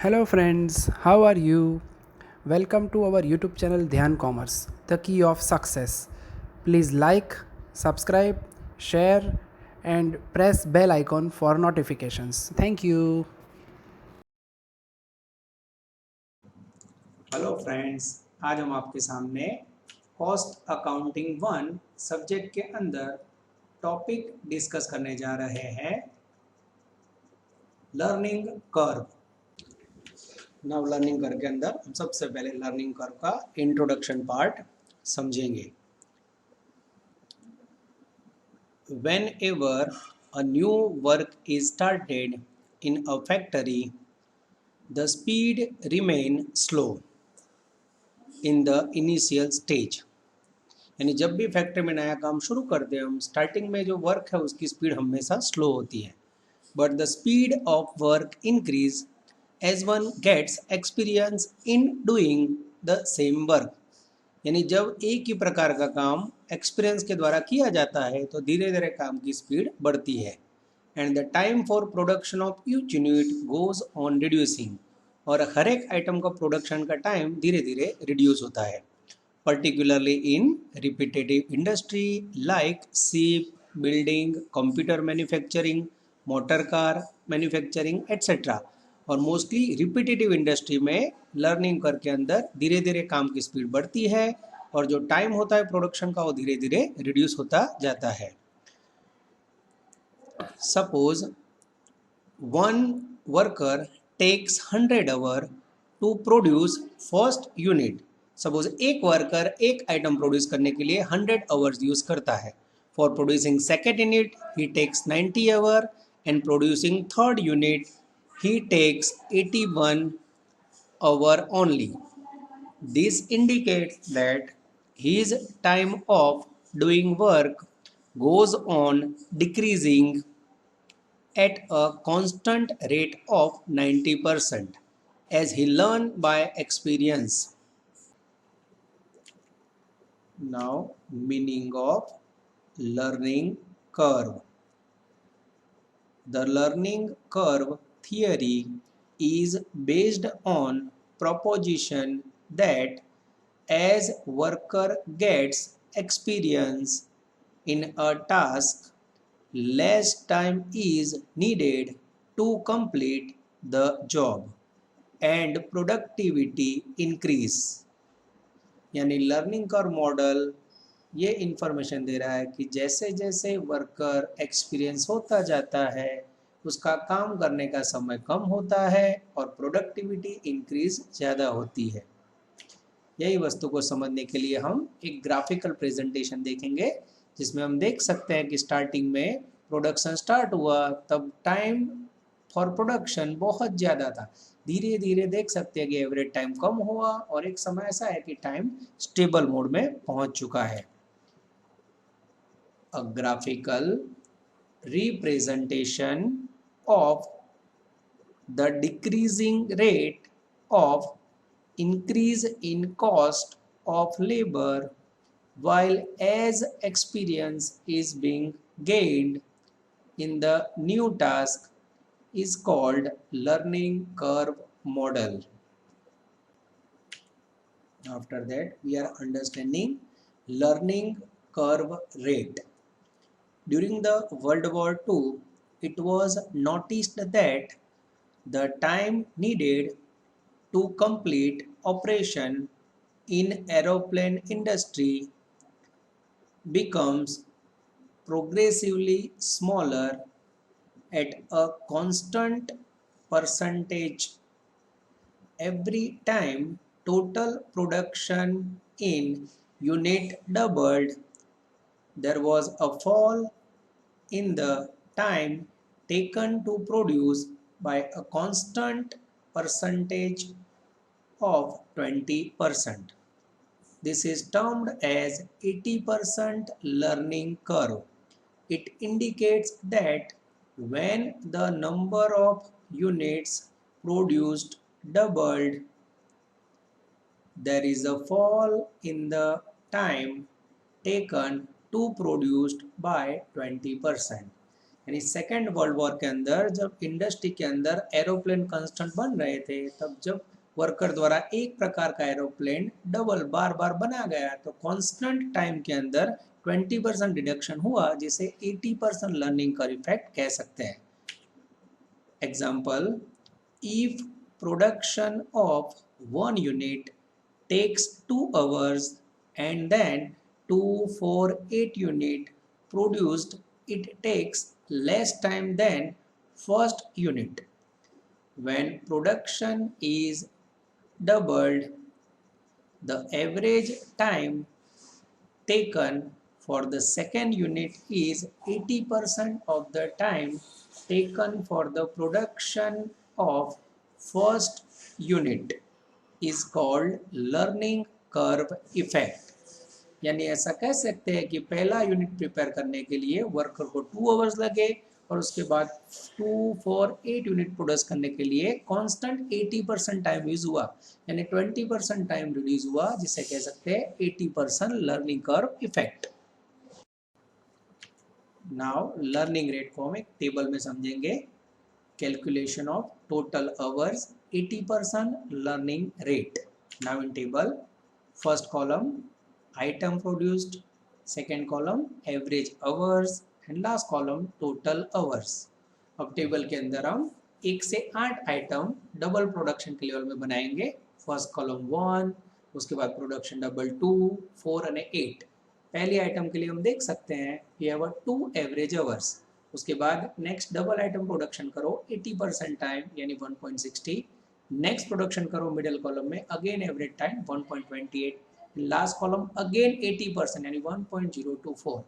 Hello friends, how are you? Welcome to our YouTube channel Dhyan Commerce, the key of success. Please like, subscribe, share and press bell icon for notifications. Thank you. Hello friends, आज हम आपके सामने cost accounting one subject के अंदर topic discuss करने जा रहे हैं learning curve. Now learning curve के अंदर हम सबसे पहले लर्निंग कर्व का इंट्रोडक्शन पार्ट समझेंगे। Whenever a new work is started in a factory, the speed remain slow in the initial stage। यानी जब भी फैक्ट्री में नया काम शुरू करते हैं हम, स्टार्टिंग में जो वर्क है उसकी स्पीड हमेशा स्लो होती है। But the speed of work increase as one gets experience in doing the same work. यानी जब एक ही प्रकार का काम एक्सपीरियंस के द्वारा किया जाता है तो धीरे धीरे काम की स्पीड बढ़ती है। And the time for production of each unit goes on reducing. और हर एक आइटम का प्रोडक्शन का टाइम धीरे धीरे रिड्यूस होता है, particularly in repetitive industry like ship building, computer manufacturing, motor car manufacturing etc। और मोस्टली रिपीटेटिव इंडस्ट्री में लर्निंग करके अंदर धीरे धीरे काम की स्पीड बढ़ती है और जो टाइम होता है प्रोडक्शन का वो धीरे धीरे रिड्यूस होता जाता है। Suppose one worker takes 100 hour to produce first unit. Suppose एक वर्कर एक आइटम प्रोड्यूस करने के लिए 100 आवर्स यूज करता है। For producing second unit he takes 90 hour and producing third unit he takes 81 hour only. This indicates that his time of doing work goes on decreasing at a constant rate of 90% as he learn by experience। Now meaning of learning curve. The learning curve theory is based on proposition that as worker gets experience in a task, less time is needed to complete the job and productivity increase। यानी learning curve model ये information दे रहा है कि जैसे जैसे worker experience होता जाता है उसका काम करने का समय कम होता है और प्रोडक्टिविटी इंक्रीज ज़्यादा होती है। यही वस्तु को समझने के लिए हम एक ग्राफिकल प्रेजेंटेशन देखेंगे जिसमें हम देख सकते हैं कि स्टार्टिंग में प्रोडक्शन स्टार्ट हुआ तब टाइम फॉर प्रोडक्शन बहुत ज़्यादा था। धीरे धीरे देख सकते हैं कि एवरेज टाइम कम हुआ और एक समय ऐसा है कि टाइम स्टेबल मोड में पहुंच चुका है। अ graphical representation of the decreasing rate of increase in cost of labor while as experience is being gained in the new task is called learning curve model। After that we are understanding learning curve rate। During the World War II it was noticed that the time needed to complete operation in aeroplane industry becomes progressively smaller at a constant percentage every time total production in unit doubled. There was a fall in the time taken to produce by a constant percentage of 20%. This is termed as 80% learning curve. It indicates that when the number of units produced doubled, there is a fall in the time taken to produced by 20%। यानी second world war के अंदर जब industry के अंदर aeroplane constant बन रहे थे, तब जब वर्कर द्वारा एक प्रकार का एरोप्लेन डबल बार बार बना गया तो कांस्टेंट टाइम के अंदर 20% डिडक्शन हुआ, जिसे 80% लर्निंग कर्व इफेक्ट कह सकते हैं। Example, if production of one unit takes 2 hours and then 2 4 8 unit produced, it takes less time than first unit. When production is doubled, the average time taken for the second unit is 80% of the time taken for the production of first unit is called learning curve effect. यानी ऐसा कह सकते हैं कि पहला unit prepare करने के लिए वर्कर को 2 आवर्स लगे और उसके बाद 2 4 8 यूनिट प्रोड्यूस करने के लिए कांस्टेंट 80% टाइम यूज हुआ, यानी 20% टाइम रिड्यूस हुआ, जिसे कह सकते हैं 80% learning curve effect. Now learning rate को हम एक टेबल में समझेंगे। Calculation of total hours 80% learning rate. Now in table, first column item produced, second column average hours and last column total hours। अब टेबल के अंदर हम 1 से 8 आइटम डबल प्रोडक्शन के लेवल में बनाएंगे। फर्स्ट कॉलम 1, उसके बाद प्रोडक्शन डबल 2 4 और 8। पहली आइटम के लिए हम देख सकते हैं ये हैव 2 एवरेज आवर्स। उसके बाद नेक्स्ट डबल आइटम प्रोडक्शन करो 80% टाइम यानी 1.60। नेक्स्ट प्रोडक्शन करो मिडिल कॉलम में again average time 1.28। Last column again 80% यानी 1.024।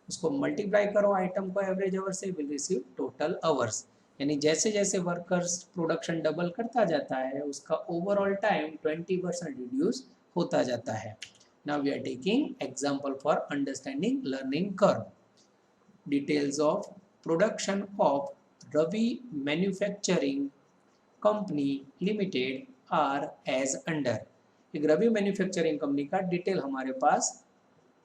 उसको मल्टीप्लाई करो आइटम को एवरेज आवर से, विल रिसीव टोटल आवर्स। यानी जैसे जैसे वर्कर्स प्रोडक्शन डबल करता जाता है उसका ओवरऑल टाइम 20% रिड्यूस होता जाता है। Now we are taking example for understanding learning curve. Details of production of Ravi manufacturing company limited are as under. एक रवि मैन्युफैक्चरिंग कंपनी का डिटेल हमारे पास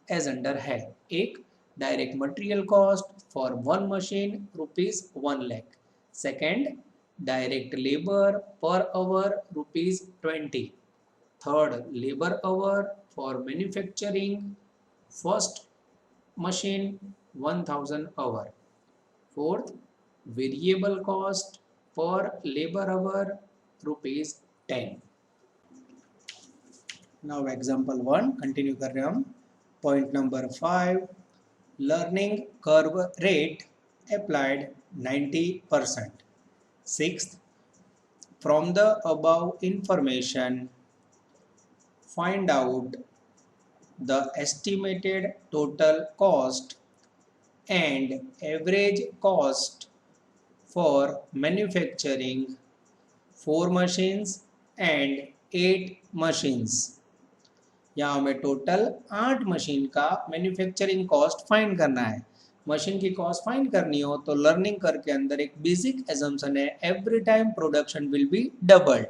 एज अंडर है। एक, direct material cost for one machine ₹1 lakh. Second, direct labour per hour ₹20। Third, labour hour for manufacturing first machine 1000 hour. Fourth, variable cost per labour hour ₹10। Now example 1 continue कर रहे हैं हम। Point number 5, learning curve rate applied 90%। Sixth, from the above information find out the estimated total cost and average cost for manufacturing 4 machines and 8 machines. यहाँ हमें total 8 machine का manufacturing cost find करना है। Machine की cost find करनी हो तो learning curve के अंदर एक बेसिक एजम्पशन है, every time production will be doubled.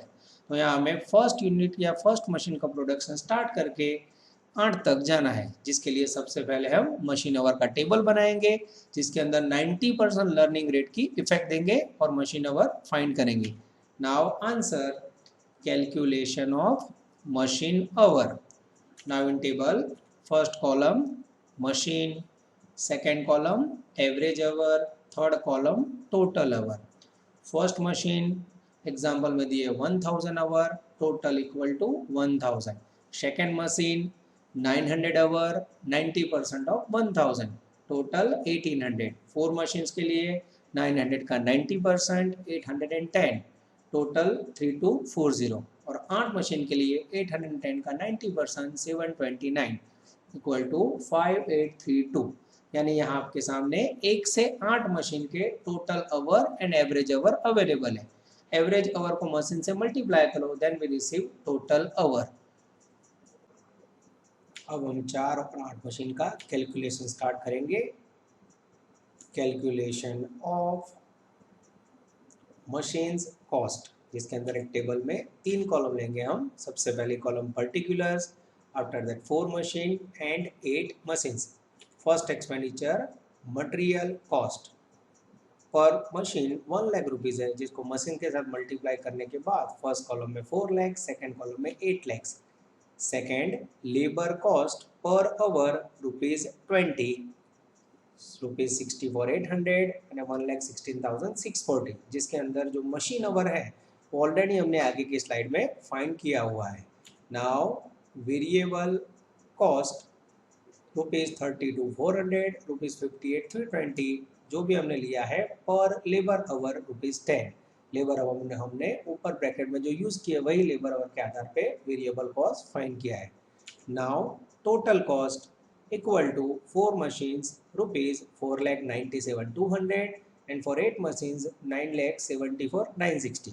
तो यहाँ हमें फर्स्ट यूनिट या फर्स्ट मशीन का प्रोडक्शन स्टार्ट करके 8 तक जाना है, जिसके लिए सबसे पहले हम मशीन आवर का टेबल बनाएंगे जिसके अंदर 90% लर्निंग रेट की इफेक्ट देंगे और मशीन आवर फाइंड करेंगे। Now answer calculation of machine our. Now in table, first column machine, second column average hour, third column total hour। First machine example में दिए 1000 hour, total equal to 1000। Second machine 900 hour, 90% of 1000, total 1800। 4 machines के लिए 900 का 90% 810, total 3240। और 8 machine के लिए 810 का 90% 729 equal to 5832। यानी यहाँ आपके सामने 1 से 8 मशीन के total hour and average hour available है। एवरेज आवर को मशीन से मल्टीप्लाई करो then we receive total hour. अब हम 4 और 8 मशीन का कैलकुलेशन स्टार्ट करेंगे। कैलकुलेशन ऑफ मशीन्स कॉस्ट, जिसके अंदर एक टेबल में 3 कॉलम लेंगे हम। सबसे पहले column particulars, after that 4 machine and 8 machines. First expenditure material cost. पर मशीन 1 लाख रुपीज़ है, जिसको मशीन के साथ मल्टीप्लाई करने के बाद फर्स्ट कॉलम में 4 लाख, सेकेंड कॉलम में 8 lakhs. Second, labour cost per hour ₹20, rupees 64,800 અને 1,16,640, जिसके अंदर जो मशीन आवर है वो ऑलरेडी हमने आगे की स्लाइड में फाइंड किया हुआ है. नाउ वेरिएबल कॉस्ट ₹32,400, ₹58,320 जो भी हमने लिया है पर लेबर आवर ₹10. लेबर आवर हमने ऊपर ब्रैकेट में जो यूज़ किया वही लेबर आवर के आधार पे वेरिएबल कॉस्ट फाइंड किया है. Now total cost equal to 4 machines ₹4,97,200 and for 8 machines 9,74,960.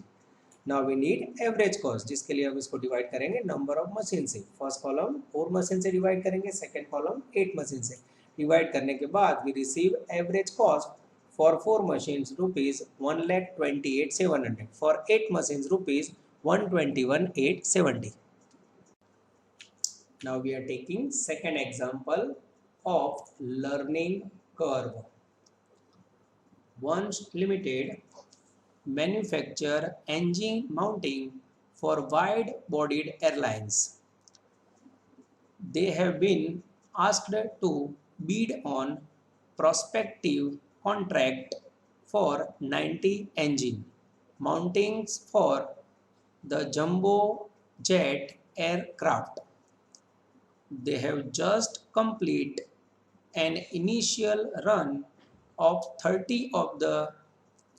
Now we need average cost, जिसके लिए हम इसको डिवाइड करेंगे नंबर ऑफ मशीन से. फर्स्ट कॉलम 4 मशीन से डिवाइड करेंगे, सेकेंड कॉलम 8 मशीन से डिवाइड करने के बाद we receive average cost for 4 machines ₹1,28,700, for 8 machines ₹121,870. Now we are taking second example of learning curve. Once Limited manufacture engine mounting for wide-bodied airlines. They have been asked to bid on prospective contract for 90 engine mountings for the jumbo jet aircraft. They have just complete an initial run of 30 of the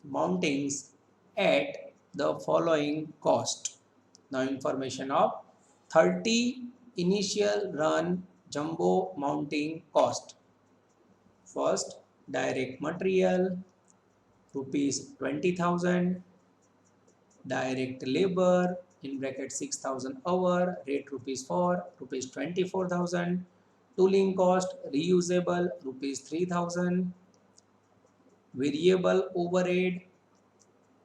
mountings at the following cost. Now information of 30 initial run jumbo mounting cost. First, direct material ₹20,000, direct labor in bracket 6,000 hour, rate ₹4, ₹24,000, tooling cost reusable ₹3,000, variable overhead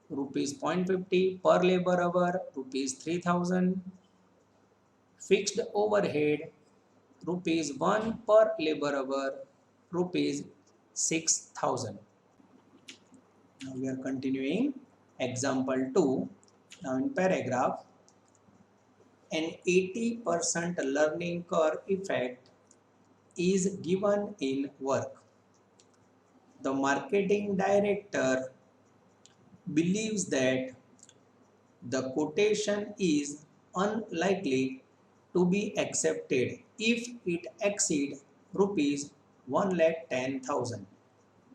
₹0.50 per labor hour ₹3,000, fixed overhead ₹1 per labor hour ₹6,000. Now we are continuing example 2. Now in paragraph, an 80% learning curve effect is given in work. The marketing director believes that the quotation is unlikely to be accepted if it exceeds ₹110,000,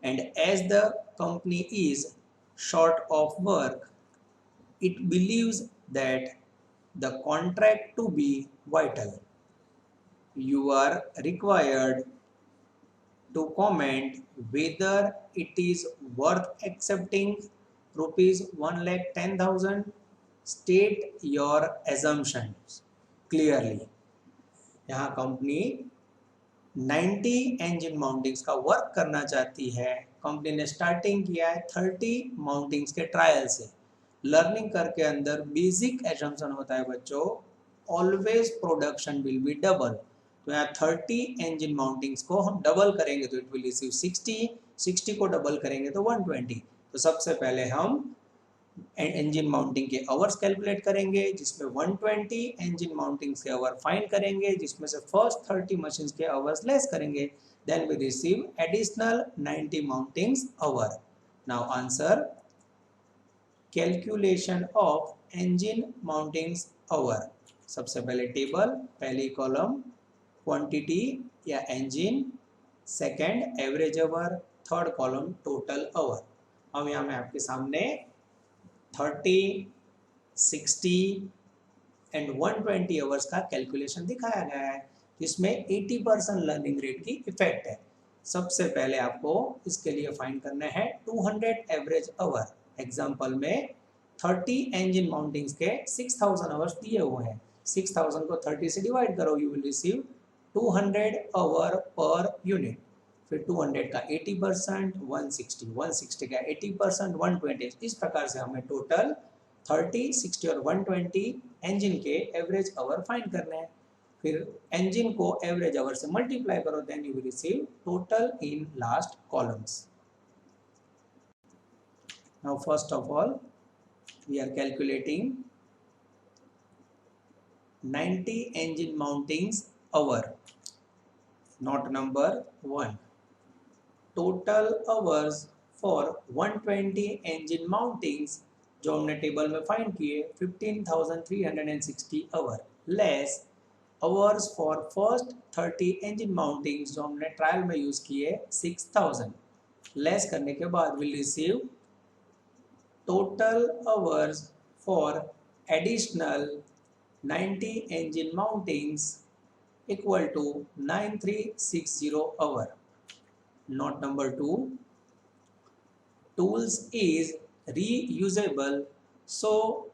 and as the company is short of work, it believes that the contract to be vital. You are required to comment whether it is worth accepting ₹110,000. State your assumptions clearly. यहाँ company 90 engine mountings का work करना चाहती है. Company ने starting किया है 30 mountings के trial से. लर्निंग करके अंदर बेसिक एजम्पशन होता है बच्चों, always production will be double. तो यहाँ 30 इंजन माउंटिंग्स को हम डबल करेंगे तो इट विल रिसीव 60 को डबल करेंगे तो 120. तो सबसे पहले हम इंजन माउंटिंग के आवर्स कैलकुलेट करेंगे, जिसमें 120 इंजन माउंटिंग्स के आवर फाइंड करेंगे, जिसमें से फर्स्ट 30 मशीन्स के आवर्स लेस करेंगे. Then we receive additional 90 mountings hour. Now answer calculation of engine mountings hour. सबसे पहले टेबल, पहली कॉलम क्वांटिटी या engine, second average hour, third column total hour. अब यहाँ मैं आपके सामने 30, 60 एंड 120 आवर्स का कैलकुलेशन दिखाया गया है, जिसमें 80% लर्निंग रेट की इफेक्ट है. सबसे पहले आपको इसके लिए फाइंड करना है 200 एवरेज आवर. एग्जांपल में 30 इंजन माउंटिंग्स के 6,000 आवर्स दिए हुए हैं. 6,000 को 30 से डिवाइड करो, you will receive 200 hour per unit. फिर 200 का 80%, 160 का 80%, 120. इस प्रकार से हमें टोटल 30, 60 और 120 इंजन के एवरेज आवर फाइंड करने हैं. फिर इंजन को एवरेज आवर से मल्टीप्लाई करो, then you will receive total in last columns. Now first of all, we are calculating 90 engine mountings hour. Not number 1. Total hours for 120 engine mountings जो हमने table में find किए 15,360 our less hours for first 30 engine mountings जो हमने trial में use किए 6,000 less करने के बाद will receive total hours for additional 90 engine mountings equal to 9360 hour. Not number 2. Tools is reusable, so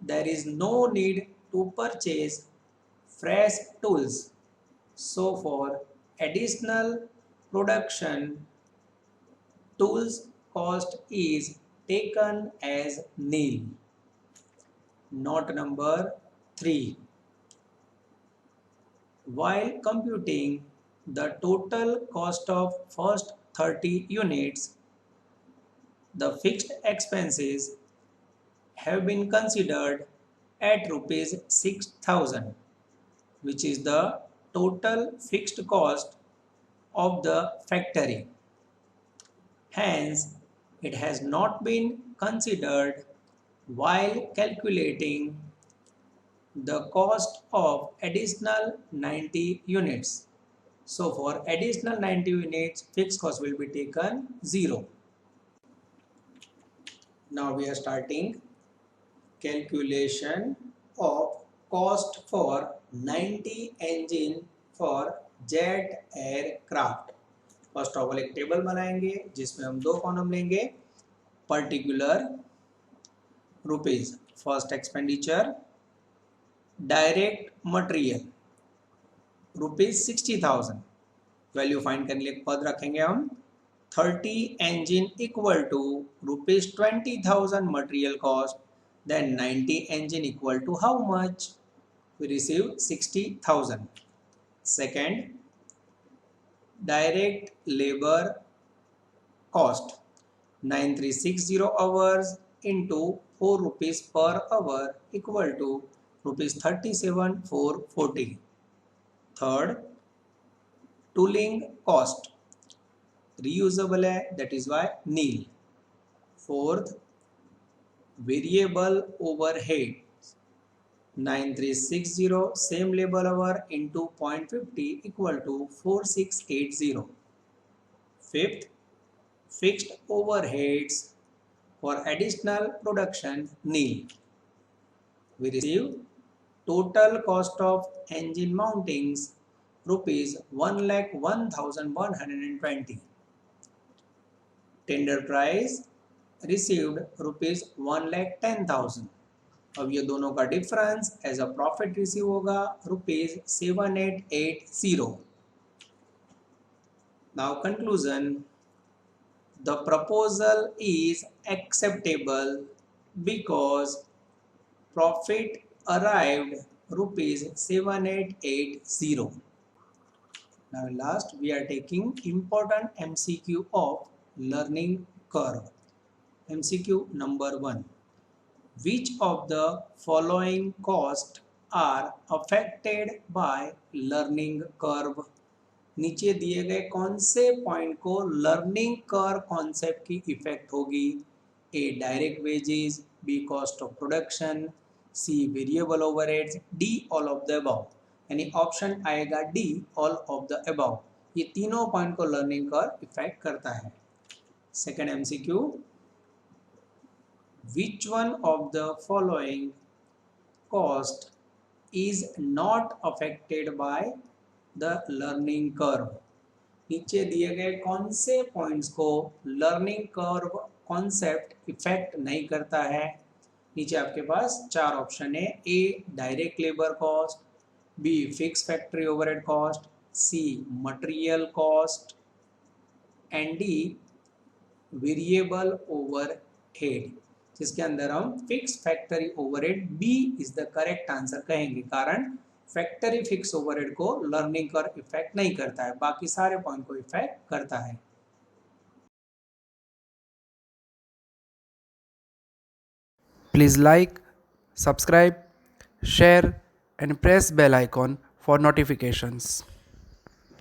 there is no need to purchase fresh tools. So for additional production, tools cost is taken as nil. Not number 3. While computing the total cost of first 30 units, the fixed expenses have been considered at rupees 6,000, which is the total fixed cost of the factory. Hence, it has not been considered while calculating the cost of additional 90 units. So for additional 90 units, fixed cost will be taken 0. Now we are starting calculation of cost for 90 engine for jet aircraft. First of all एक table बनाएंगे जिसमें हम 2 column लेंगे. Particular rupees first expenditure direct material rupees 60,000 value find करने के पद रखेंगे हम 30 engine equal to rupees 20,000 material cost, then 90 engine equal to how much? We receive 60,000. Second, direct labor cost 9360 hours into 4 rupees per hour equal to rupees 37,440. Third, tooling cost reusable है that is why nil. Fourth, variable overhead 9360 same labor hour into 0.50 equal to 4680. Fifth, fixed overheads for additional production nil. We receive total cost of engine mountings rupees 1,01,120. Tender price received rupees 1,10,000. अब ये दोनों का difference as a profit receive होगा rupees 7,880. Now conclusion, the proposal is acceptable because profit arrived rupees 7,880. Now last we are taking important MCQ of learning curve. MCQ number 1. Which of the following costs are affected by learning curve? नीचे दिए गए कौन से point को learning curve concept की effect होगी? A direct wages, B cost of production, C variable overheads, D all of the above. यानी option आएगा D all of the above. ये तीनों पॉइंट को लर्निंग कर्व इफेक्ट करता है. Second MCQ, which one of the following cost is not affected by the learning curve? नीचे दिए गए कौन से पॉइंट्स को लर्निंग कर्व कॉन्सेप्ट इफेक्ट नहीं करता है? नीचे आपके पास 4 ऑप्शन है. A direct labour cost, B fix factory overhead cost, C material cost and D variable overhead, जिसके अंदर हम fix factory overhead B is the correct answer कहेंगे. कारण फैक्टरी फिक्स ओवरहेड को लर्निंग कर्व इफेक्ट नहीं करता है, बाकी सारे पॉइंट को इफेक्ट करता है. Please like, subscribe, share and press bell icon for notifications.